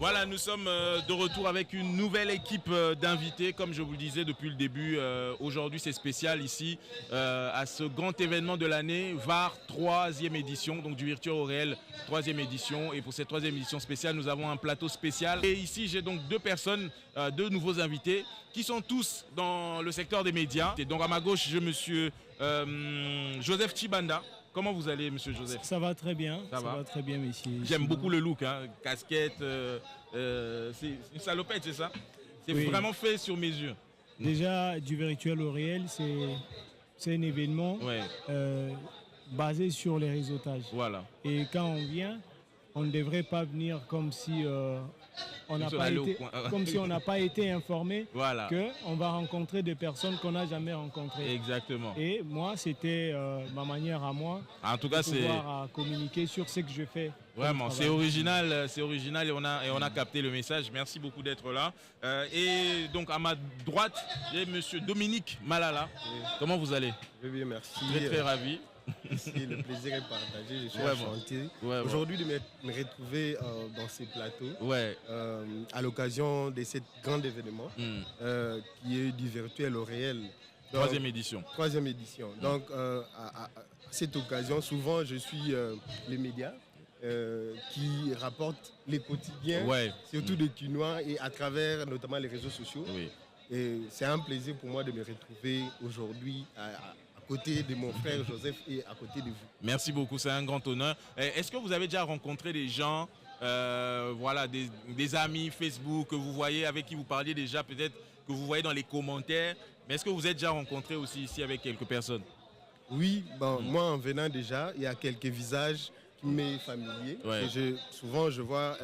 Voilà, nous sommes de retour avec une nouvelle équipe d'invités. Comme je vous le disais depuis le début, aujourd'hui c'est spécial ici à ce grand événement de l'année, VAR 3e édition, donc du virtuel au réel 3e édition. Et pour cette 3e édition spéciale, nous avons un plateau spécial. Et ici j'ai donc deux personnes, deux nouveaux invités qui sont tous dans le secteur des médias. Et donc à ma gauche, j'ai monsieur Joseph Chibanda. Comment vous allez, monsieur Joseph? Ça va très bien, ça va très bien, monsieur. J'aime beaucoup le look, hein. Casquette, c'est une salopette, c'est ça? C'est vraiment fait sur mesure. Déjà, du virtuel au réel, c'est un événement basé sur les réseautages. Voilà. Et quand on vient, on ne devrait pas venir comme si on n'a pas été informé qu'on va rencontrer des personnes qu'on n'a jamais rencontrées. Exactement. Et moi, c'était ma manière à moi de pouvoir communiquer sur ce que je fais. Vraiment, c'est original et on a capté le message. Merci beaucoup d'être là. Et donc à ma droite, j'ai monsieur Dominique Malala. Oui. Comment vous allez? Bien, merci. Très ravi. Ici, le plaisir est partagé, je suis enchanté. Aujourd'hui de me retrouver dans ces plateaux à l'occasion de cet grand événement qui est du virtuel au réel. Troisième édition. Donc à cette occasion, souvent je suis les médias qui rapportent les quotidiens, surtout des Quinois et à travers notamment les réseaux sociaux. Oui. Et c'est un plaisir pour moi de me retrouver aujourd'hui à côté de mon frère Joseph et à côté de vous. Merci beaucoup, c'est un grand honneur. Est-ce que vous avez déjà rencontré des gens, des amis Facebook que vous voyez, avec qui vous parliez déjà, peut-être que vous voyez dans les commentaires, mais est-ce que vous êtes déjà rencontré aussi ici avec quelques personnes? Oui, moi en venant déjà, il y a quelques visages qui m'est familier. Souvent je vois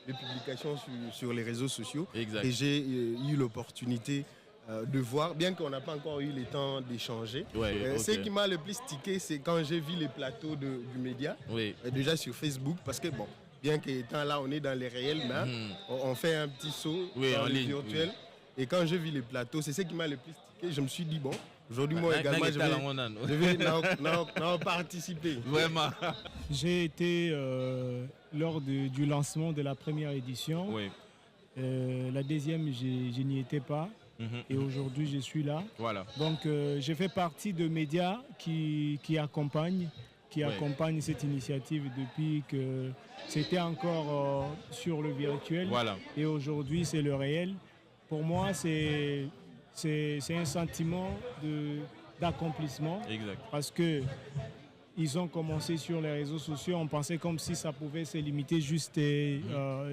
des publications sur les réseaux sociaux. Exact. Et j'ai eu l'opportunité de voir, bien qu'on n'a pas encore eu le temps d'échanger. Ce qui m'a le plus tiqué, c'est quand j'ai vu les plateaux du média, déjà sur Facebook, parce que bon, bien qu'étant là, on est dans les réels, mais on fait un petit saut dans le virtuel. Et quand j'ai vu les plateaux, c'est ce qui m'a le plus tiqué. Je me suis dit, bon, aujourd'hui, moi également, je vais en participer. Vraiment. J'ai été lors du lancement de la première édition. La deuxième, je n'y étais pas. Et aujourd'hui, je suis là. Voilà. Donc, je fais partie de médias qui accompagnent cette initiative depuis que c'était encore sur le virtuel. Voilà. Et aujourd'hui, c'est le réel. Pour moi, c'est un sentiment d'accomplissement. Exact. Parce que ils ont commencé sur les réseaux sociaux, on pensait comme si ça pouvait se limiter juste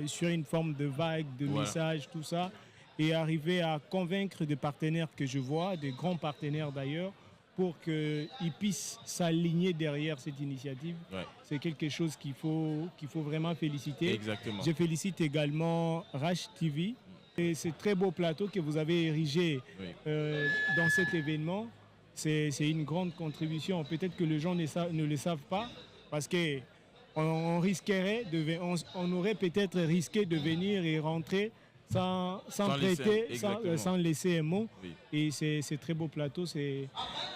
sur une forme de vague, de messages, tout ça. Et arriver à convaincre des partenaires que je vois, des grands partenaires d'ailleurs, pour qu'ils puissent s'aligner derrière cette initiative. C'est quelque chose qu'il faut vraiment féliciter. Exactement. Je félicite également Rash TV et ce très beau plateau que vous avez érigé dans cet événement. C'est une grande contribution. Peut-être que les gens ne le savent pas parce qu'on risquerait on aurait peut-être risqué de venir et rentrer sans laisser un mot. Et c'est très beau plateau.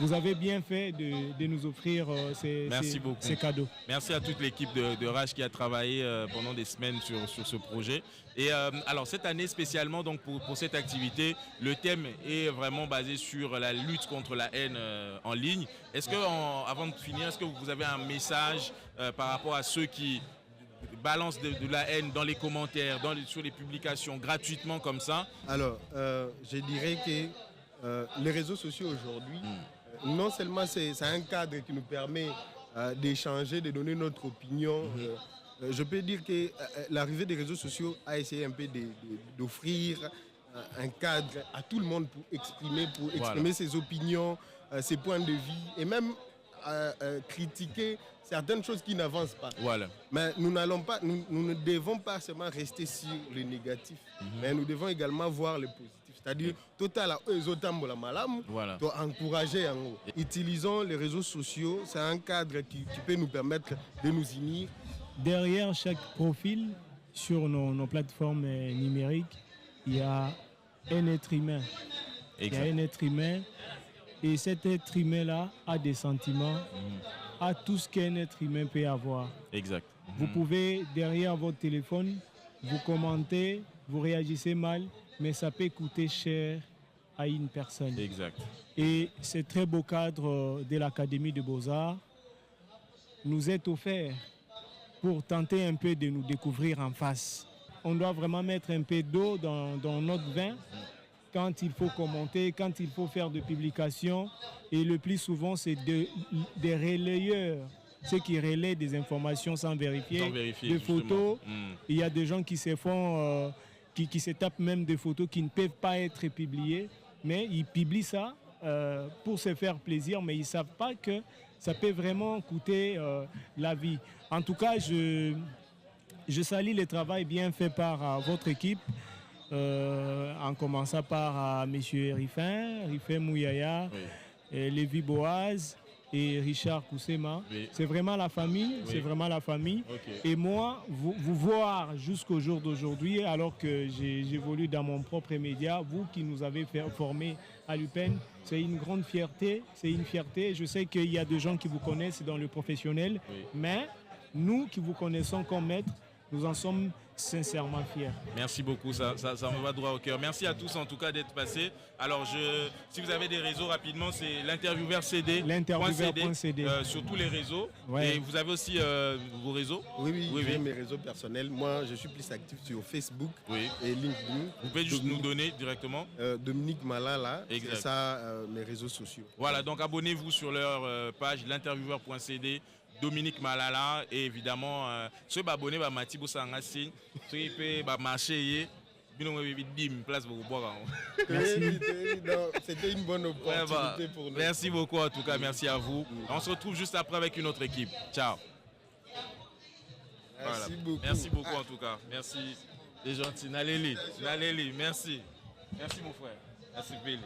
Vous avez bien fait de nous offrir ces cadeaux. Merci à toute l'équipe de Rash qui a travaillé pendant des semaines sur ce projet. Et alors cette année spécialement donc pour cette activité, le thème est vraiment basé sur la lutte contre la haine en ligne. Est-ce que avant de finir, est-ce que vous avez un message par rapport à ceux qui balance de la haine dans les commentaires, sur les publications, gratuitement comme ça? Alors, je dirais que les réseaux sociaux aujourd'hui, non seulement c'est un cadre qui nous permet d'échanger, de donner notre opinion. Je peux dire que l'arrivée des réseaux sociaux a essayé un peu d'offrir un cadre à tout le monde pour exprimer ses opinions, ses points de vie et même critiquer certaines choses qui n'avancent pas. Mais nous ne devons pas seulement rester sur le négatif, mais nous devons également voir le positif. C'est-à-dire, encourager. Utilisons les réseaux sociaux, c'est un cadre qui peut nous permettre de nous unir. Derrière chaque profil sur nos plateformes numériques, il y a un être humain. Il y a un être humain. Et cet être humain-là a des sentiments, a tout ce qu'un être humain peut avoir. Exact. Vous pouvez, derrière votre téléphone, vous commentez, vous réagissez mal, mais ça peut coûter cher à une personne. Exact. Et ce très beau cadre de l'Académie de Beaux-Arts nous est offert pour tenter un peu de nous découvrir en face. On doit vraiment mettre un peu d'eau dans notre vin quand il faut commenter, quand il faut faire des publications. Et le plus souvent, c'est des relayeurs, ceux qui relaient des informations sans vérifier des photos. Il y a des gens qui se font, qui se tapent même des photos qui ne peuvent pas être publiées, mais ils publient ça pour se faire plaisir, mais ils ne savent pas que ça peut vraiment coûter la vie. En tout cas, je salue le travail bien fait par votre équipe, en commençant par M. Rifin Mouyaya, Lévi Boaz et Richard Koussema. Oui. C'est vraiment la famille, c'est vraiment la famille. Okay. Et moi, vous voir jusqu'au jour d'aujourd'hui, alors que j'évolue dans mon propre média, vous qui nous avez formés à l'UPEN, c'est une grande fierté, c'est une fierté. Je sais qu'il y a des gens qui vous connaissent dans le professionnel, mais nous qui vous connaissons comme maître, nous en sommes sincèrement fiers. Merci beaucoup, ça me va droit au cœur. Merci à tous en tout cas d'être passés. Alors, si vous avez des réseaux rapidement, c'est l'intervieweur.cd sur tous les réseaux. Ouais. Et vous avez aussi vos réseaux? Oui, j'ai mes réseaux personnels. Moi, je suis plus actif sur Facebook et LinkedIn. Vous pouvez juste nous donner directement Dominique Malala, c'est ça mes réseaux sociaux. Voilà, donc abonnez-vous sur leur page, l'intervieweur.cd. Dominique Malala et évidemment ceux qui abonnés à Matibo Sangasi, ceux qui peuvent marcher, place pour boire. C'était une bonne opportunité pour nous. Merci beaucoup en tout cas, merci à vous. On se retrouve juste après avec une autre équipe. Ciao. Merci beaucoup. Merci beaucoup en tout cas. Merci les gentils. Naleli, merci. Merci mon frère. Merci Billy.